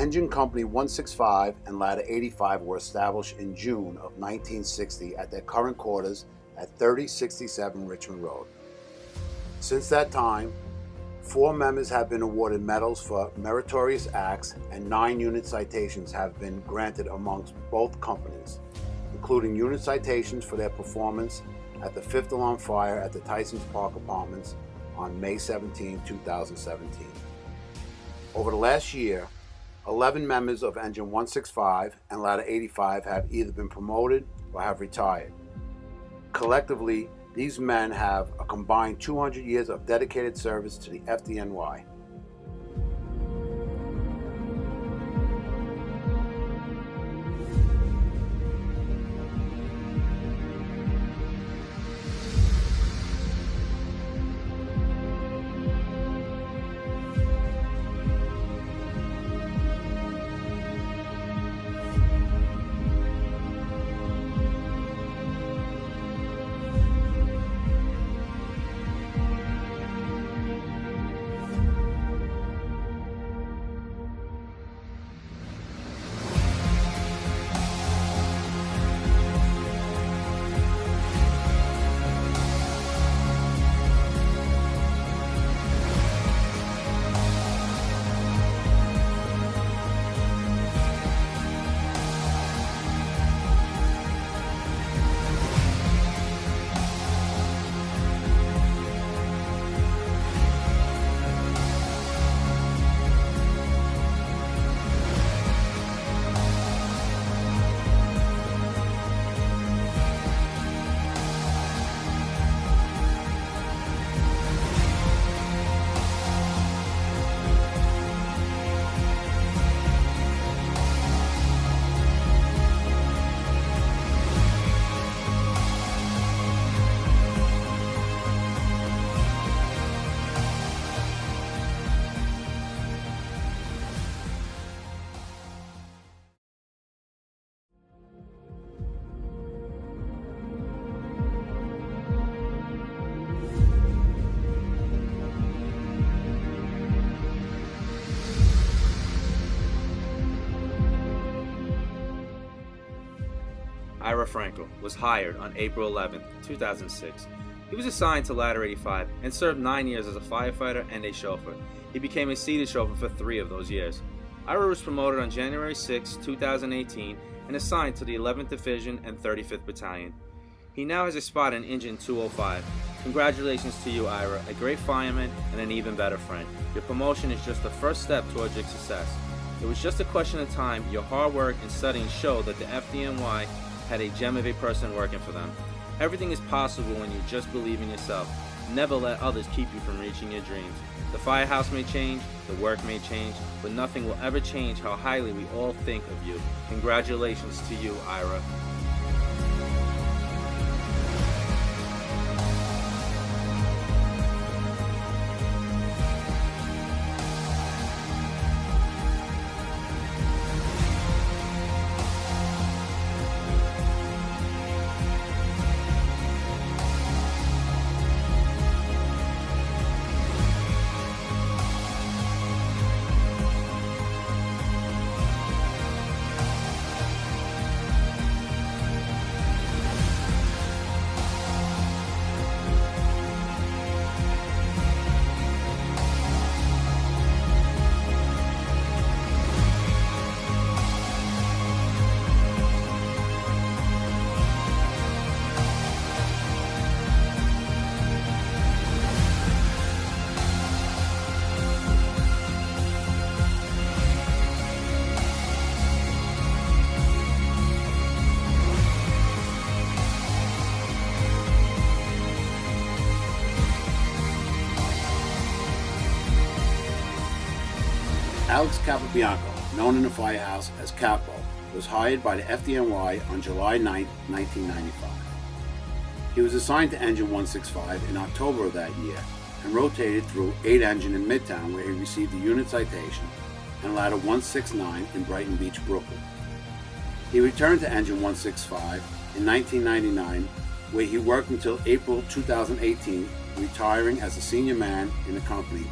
Engine Company 165 and Ladder 85 were established in June of 1960 at their current quarters at 3067 Richmond Road. Since that time, 4 members have been awarded medals for meritorious acts and 9 unit citations have been granted amongst both companies, including unit citations for their performance at the 5th alarm fire at the Tysons Park Apartments on May 17, 2017. Over the last year, 11 members of Engine 165 and Ladder 85 have either been promoted or have retired. Collectively, these men have a combined 200 years of dedicated service to the FDNY. Ira Frankel was hired on April 11, 2006. He was assigned to Ladder 85 and served 9 years as a firefighter and a chauffeur. He became a seated chauffeur for 3 of those years. Ira was promoted on January 6, 2018 and assigned to the 11th Division and 35th Battalion. He now has a spot in Engine 205. Congratulations to you, Ira, a great fireman and an even better friend. Your promotion is just the first step towards your success. It was just a question of time. Your hard work and studying showed that the FDNY had a gem of a person working for them. Everything is possible when you just believe in yourself. Never let others keep you from reaching your dreams. The firehouse may change, the work may change, but nothing will ever change how highly we all think of you. Congratulations to you, Ira. Alex Capobianco, known in the firehouse as Capo, was hired by the FDNY on July 9, 1995. He was assigned to Engine 165 in October of that year and rotated through 8 Engine in Midtown, where he received a unit citation, and Ladder 169 in Brighton Beach, Brooklyn. He returned to Engine 165 in 1999, where he worked until April 2018, retiring as a senior man in the company,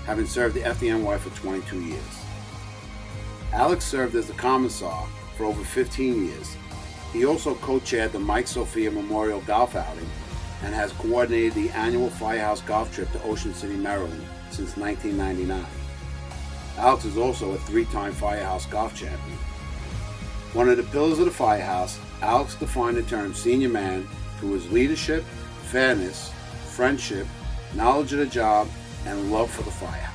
having served the FDNY for 22 years. Alex served as the commissar for over 15 years. He also co-chaired the Mike Sophia Memorial Golf Outing and has coordinated the annual Firehouse Golf Trip to Ocean City, Maryland since 1999. Alex is also a 3-time Firehouse Golf champion. One of the pillars of the Firehouse, Alex defined the term senior man through his leadership, fairness, friendship, knowledge of the job, and love for the Firehouse.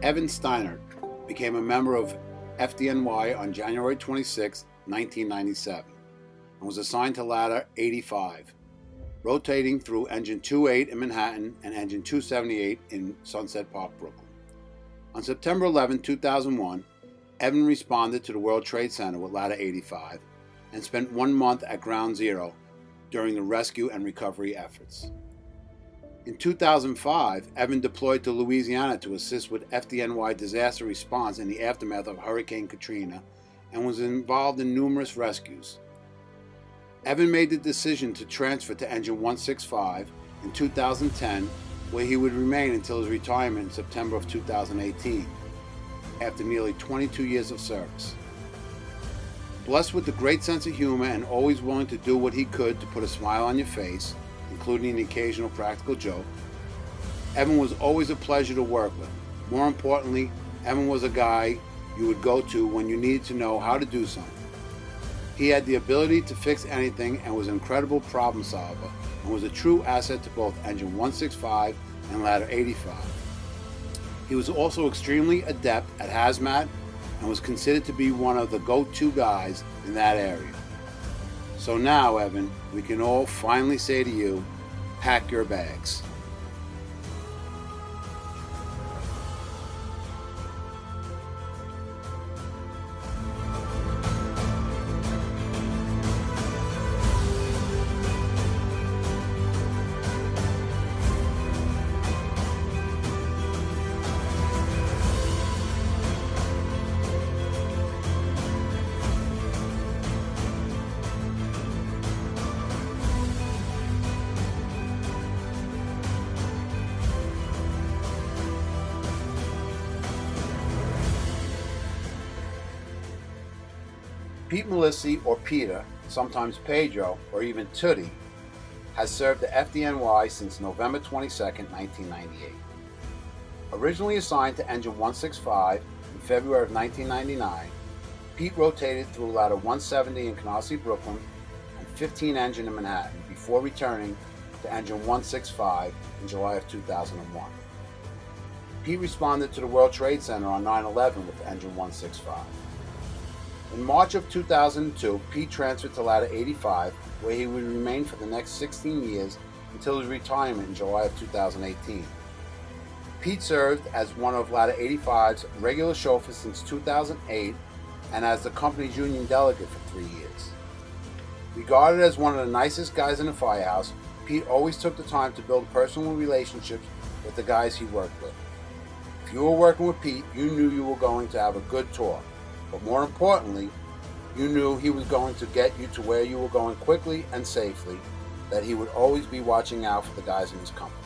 Evan Steinert became a member of FDNY on January 26, 1997, and was assigned to ladder 85, rotating through engine 28 in Manhattan and engine 278 in Sunset Park, Brooklyn. On September 11, 2001, Evan responded to the World Trade Center with ladder 85 and spent 1 month at Ground Zero during the rescue and recovery efforts. In 2005, Evan deployed to Louisiana to assist with FDNY disaster response in the aftermath of Hurricane Katrina and was involved in numerous rescues. Evan made the decision to transfer to Engine 165 in 2010, where he would remain until his retirement in September of 2018, after nearly 22 years of service. Blessed with a great sense of humor and always willing to do what he could to put a smile on your face, including the occasional practical joke, Evan was always a pleasure to work with. More importantly, Evan was a guy you would go to when you needed to know how to do something. He had the ability to fix anything and was an incredible problem solver, and was a true asset to both Engine 165 and Ladder 85. He was also extremely adept at hazmat and was considered to be one of the go-to guys in that area. So now, Evan, we can all finally say to you, pack your bags. Pete Melissi, or Peter, sometimes Pedro, or even Tootie, has served the FDNY since November 22, 1998. Originally assigned to Engine 165 in February of 1999, Pete rotated through Ladder 170 in Canarsie, Brooklyn, and 15 engine in Manhattan before returning to Engine 165 in July of 2001. Pete responded to the World Trade Center on 9/11 with Engine 165. In March of 2002, Pete transferred to Ladder 85, where he would remain for the next 16 years until his retirement in July of 2018. Pete served as one of Ladder 85's regular chauffeurs since 2008 and as the company's union delegate for 3 years. Regarded as one of the nicest guys in the firehouse, Pete always took the time to build personal relationships with the guys he worked with. If you were working with Pete, you knew you were going to have a good tour. But more importantly, you knew he was going to get you to where you were going quickly and safely, that he would always be watching out for the guys in his company.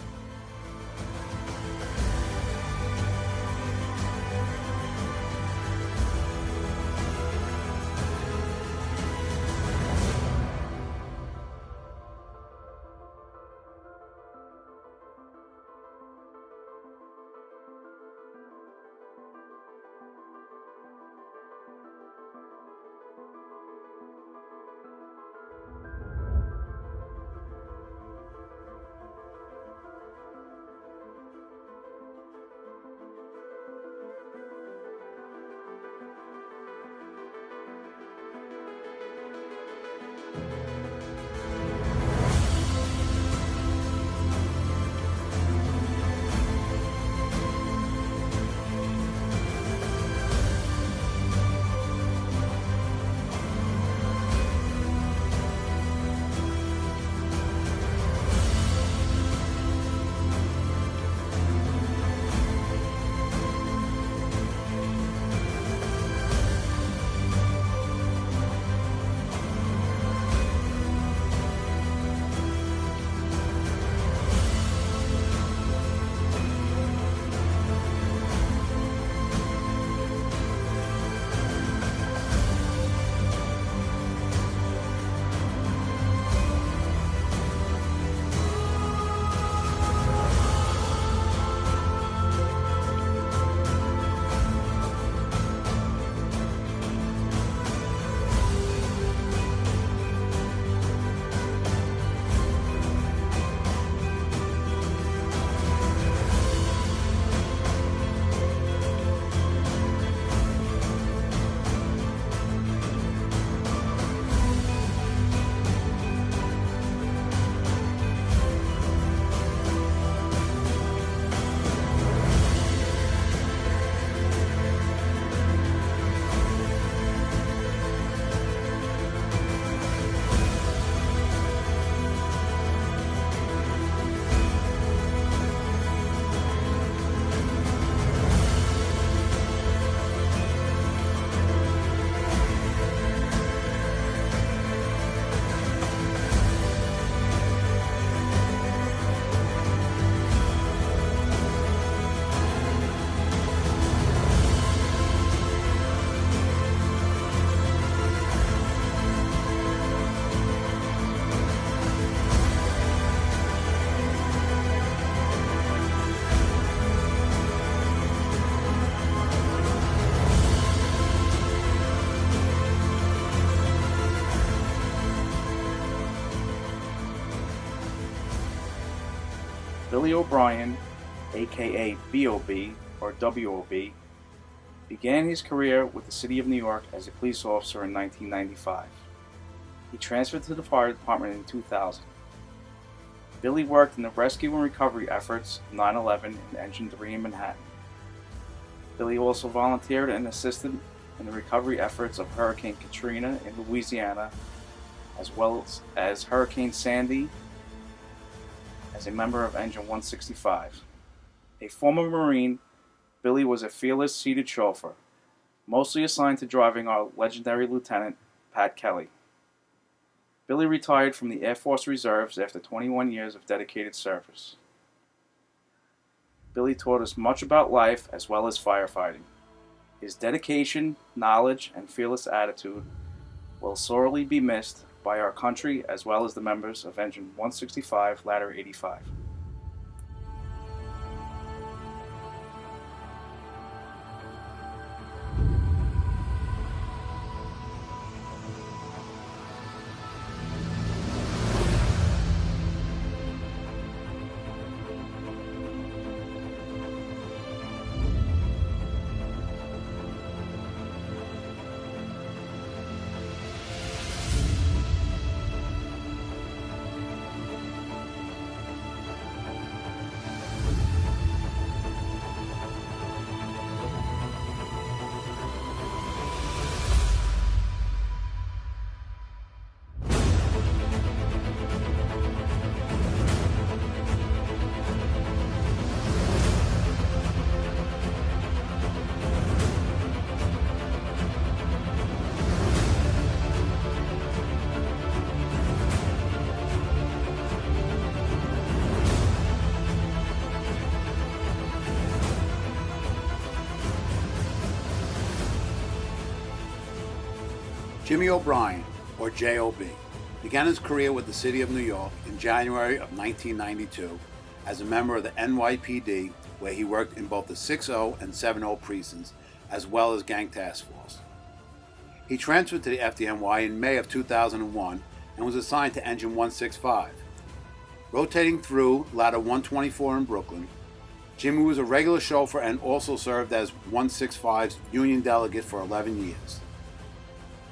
Billy O'Brien, aka B.O.B. or W.O.B., began his career with the City of New York as a police officer in 1995. He transferred to the fire department in 2000. Billy worked in the rescue and recovery efforts of 9/11 and Engine 3 in Manhattan. Billy also volunteered and assisted in the recovery efforts of Hurricane Katrina in Louisiana, as well as Hurricane Sandy as a member of Engine 165. A former Marine, Billy was a fearless seated chauffeur, mostly assigned to driving our legendary Lieutenant, Pat Kelly. Billy retired from the Air Force Reserves after 21 years of dedicated service. Billy taught us much about life as well as firefighting. His dedication, knowledge, and fearless attitude will sorely be missed by our country as well as the members of Engine 165 Ladder 85. Jimmy O'Brien, or J.O.B., began his career with the City of New York in January of 1992 as a member of the NYPD, where he worked in both the 6-0 and 7-0 precincts, as well as Gang Task Force. He transferred to the FDNY in May of 2001 and was assigned to Engine 165. Rotating through Ladder 124 in Brooklyn, Jimmy was a regular chauffeur and also served as 165's union delegate for 11 years.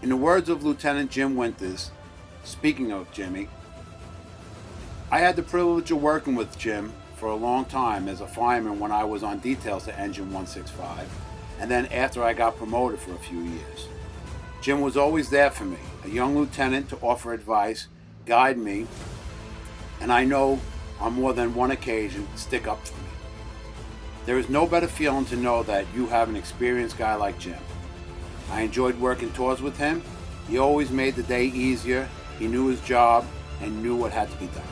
In the words of Lieutenant Jim Winters, speaking of Jimmy, "I had the privilege of working with Jim for a long time as a fireman when I was on details to Engine 165, and then after I got promoted for a few years. Jim was always there for me, a young lieutenant to offer advice, guide me, and I know on more than one occasion stick up for me. There is no better feeling to know that you have an experienced guy like Jim. I enjoyed working tours with him. He always made the day easier. He knew his job and knew what had to be done."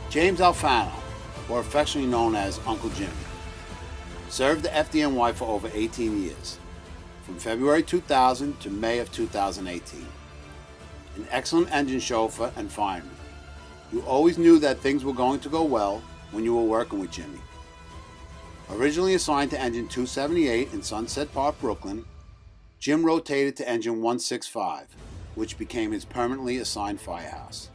James Alfano, or affectionately known as Uncle Jimmy, served the FDNY for over 18 years, from February 2000 to May of 2018. An excellent engine chauffeur and fireman. You always knew that things were going to go well when you were working with Jimmy. Originally assigned to Engine 278 in Sunset Park, Brooklyn, Jim rotated to Engine 165, which became his permanently assigned firehouse.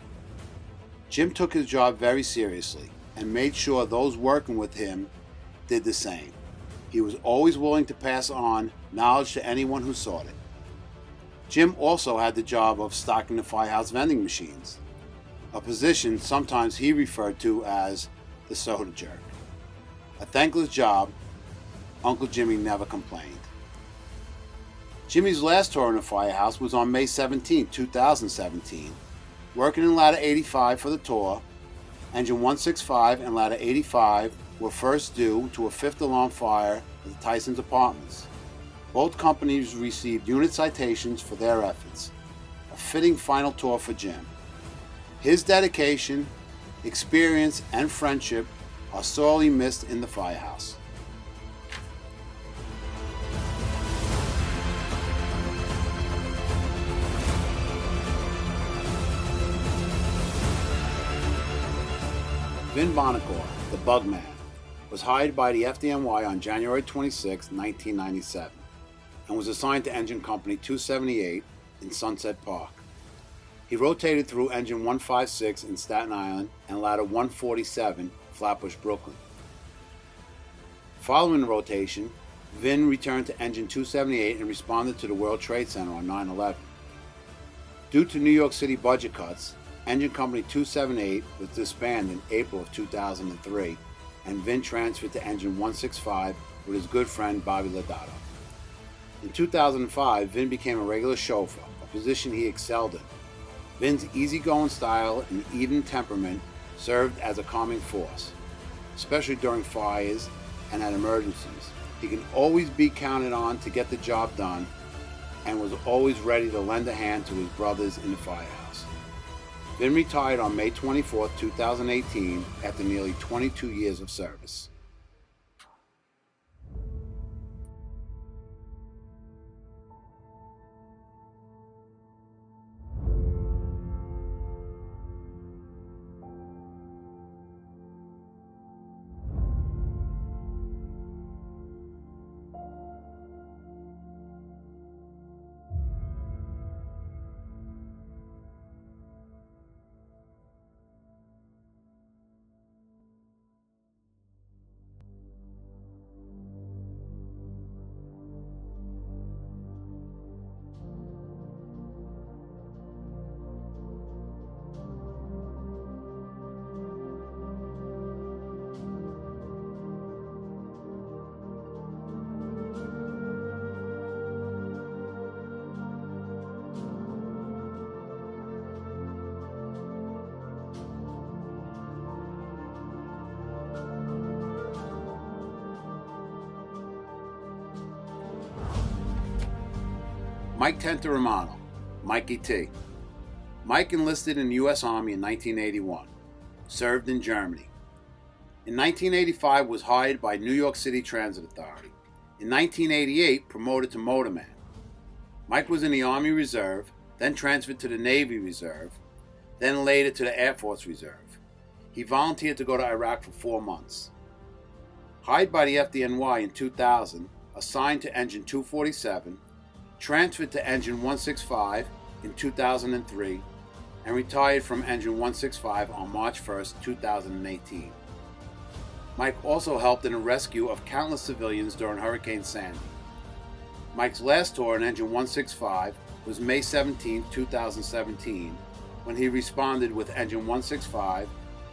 Jim took his job very seriously and made sure those working with him did the same. He was always willing to pass on knowledge to anyone who sought it. Jim also had the job of stocking the firehouse vending machines, a position sometimes he referred to as the soda jerk. A thankless job, Uncle Jimmy never complained. Jimmy's last tour in the firehouse was on May 17, 2017. Working in Ladder 85 for the tour, Engine 165 and Ladder 85 were first due to a fifth alarm fire at the Tyson's Apartments. Both companies received unit citations for their efforts. A fitting final tour for Jim. His dedication, experience, and friendship are sorely missed in the firehouse. Vin Bonacore, the Bugman, was hired by the FDNY on January 26, 1997, and was assigned to Engine Company 278 in Sunset Park. He rotated through Engine 156 in Staten Island and Ladder 147, Flatbush, Brooklyn. Following the rotation, Vin returned to Engine 278 and responded to the World Trade Center on 9/11. Due to New York City budget cuts, Engine Company 278 was disbanded in April of 2003, and Vin transferred to Engine 165 with his good friend Bobby Lodato. In 2005, Vin became a regular chauffeur, a position he excelled in. Vin's easygoing style and even temperament served as a calming force, especially during fires and at emergencies. He can always be counted on to get the job done and was always ready to lend a hand to his brothers in the firehouse. Vin retired on May 24, 2018 after nearly 22 years of service. Mike Tenteromano, Mikey T. Mike enlisted in the U.S. Army in 1981. Served in Germany. In 1985 was hired by New York City Transit Authority. In 1988 promoted to motorman. Mike was in the Army Reserve, then transferred to the Navy Reserve, then later to the Air Force Reserve. He volunteered to go to Iraq for 4 months. Hired by the FDNY in 2000, assigned to Engine 247, transferred to Engine 165 in 2003, and retired from Engine 165 on March 1, 2018. Mike also helped in the rescue of countless civilians during Hurricane Sandy. Mike's last tour in Engine 165 was May 17, 2017, when he responded with Engine 165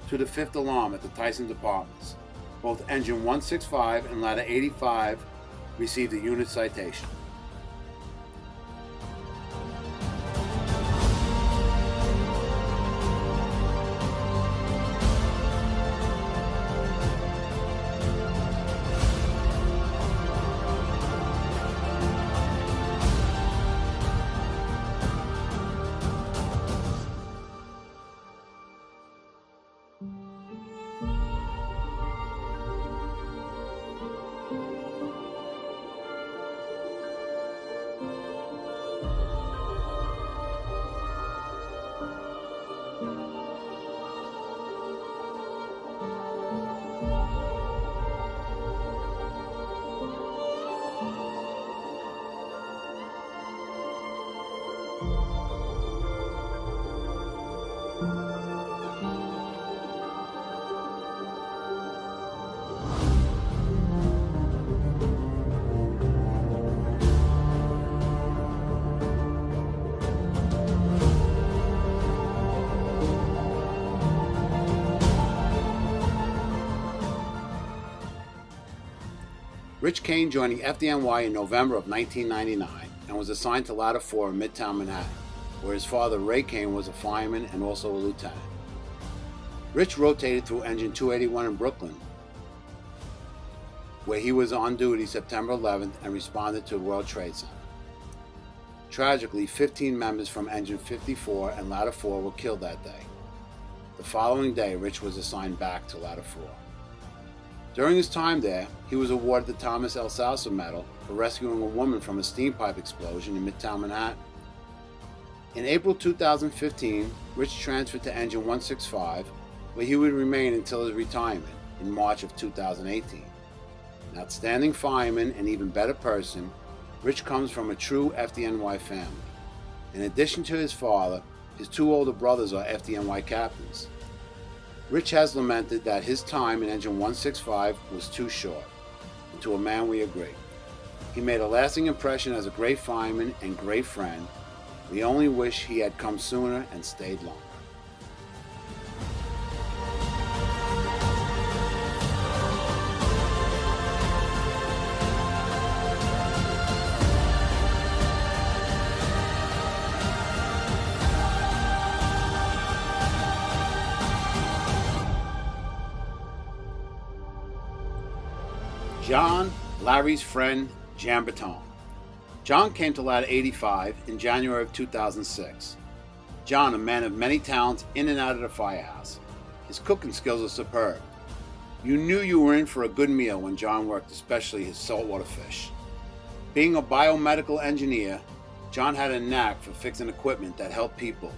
to the 5th alarm at the Tyson Apartments. Both Engine 165 and Ladder 85 received a unit citation. Rich Kane joined the FDNY in November of 1999 and was assigned to Ladder 4 in Midtown Manhattan, where his father Ray Kane was a fireman and also a lieutenant. Rich rotated through Engine 281 in Brooklyn, where he was on duty September 11th and responded to the World Trade Center. Tragically, 15 members from Engine 54 and Ladder 4 were killed that day. The following day, Rich was assigned back to Ladder 4. During his time there, he was awarded the Thomas L. Sousa Medal for rescuing a woman from a steam pipe explosion in Midtown Manhattan. In April 2015, Rich transferred to Engine 165, where he would remain until his retirement in March of 2018. An outstanding fireman and even better person, Rich comes from a true FDNY family. In addition to his father, his 2 older brothers are FDNY captains. Rich has lamented that his time in Engine 165 was too short, and to a man we agree. He made a lasting impression as a great fireman and great friend. We only wish he had come sooner and stayed longer. John, Larry's friend, Jan Bertone. John came to Ladder 85 in January of 2006. John, a man of many talents in and out of the firehouse. His cooking skills are superb. You knew you were in for a good meal when John worked, especially his saltwater fish. Being a biomedical engineer, John had a knack for fixing equipment that helped people.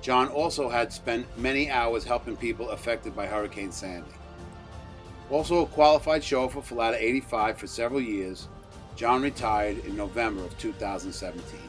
John also had spent many hours helping people affected by Hurricane Sandy. Also a qualified chauffeur for Ladder 85 for several years, John retired in November of 2017.